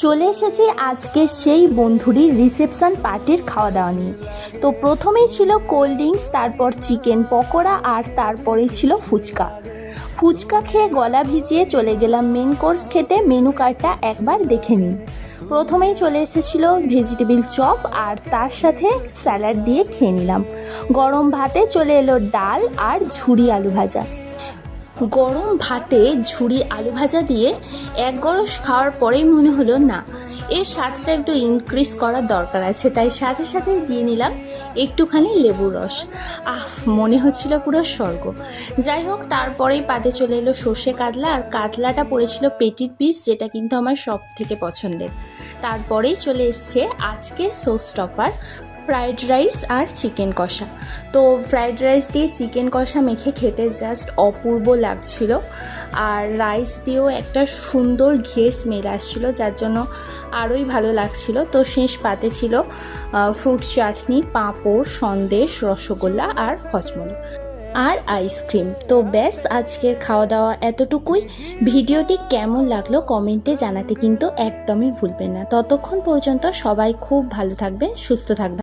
চলে এসেছি আজকে সেই বন্ধুরই রিসেপশন পার্টির খাওয়া দাওয়া নিয়ে। তো প্রথমেই ছিল কোল্ড ড্রিঙ্কস, তারপর চিকেন পকোড়া, আর তারপরে ছিল ফুচকা। ফুচকা খেয়ে গলা ভিজিয়ে চলে গেলাম মেন কোর্স খেতে। মেনু কার্ডটা একবার দেখে নিন। প্রথমেই চলে এসেছিল ভেজিটেবিল চপ, আর তার সাথে স্যালাড দিয়ে খেয়ে নিলাম। গরম ভাতে চলে এলো ডাল আর ঝুরি আলু ভাজা। গরম ভাতে ঝুরি আলু ভাজা দিয়ে এক গরস খাওয়ার পরেই মনে হলো না, এর স্বাদটা একটু ইনক্রিজ করার দরকার আছে, তাই সাথে সাথে দিয়ে নিলাম একটুখানি লেবুর রস। মনে হচ্ছিল পুরো স্বর্গ। যাই হোক, তারপরেই পাতে চলে এলো সর্ষে কাতলা, আর কাতলাটা পড়েছিল পেটির পিস, যেটা কিন্তু আমার সব থেকে পছন্দের। তারপরেই চলে এসছে আজকে শো স্টপার, ফ্রাইড রাইস আর চিকেন কষা। তো ফ্রাইড রাইস দিয়ে চিকেন কষা মেখে খেতে জাস্ট অপূর্ব লাগছিল, আর রাইস দিয়েও একটা সুন্দর ঘিয়ের স্মেল আসছিল, যার জন্য আরোই ভালো লাগছিল। তো শেষ পাতে ছিল ফ্রুট চাটনি, পাঁপড়, সন্দেশ, রসগোল্লা আর হজমোলা আর আইসক্রিম। তো ব্যাস, আজকের খাওয়া দাওয়া এতটুকুই। ভিডিওটি কেমন লাগলো কমেন্টে জানাতে কিন্তু একদমই ভুলবেন না। ততক্ষণ পর্যন্ত সবাই খুব ভালো থাকবেন, সুস্থ থাকবেন।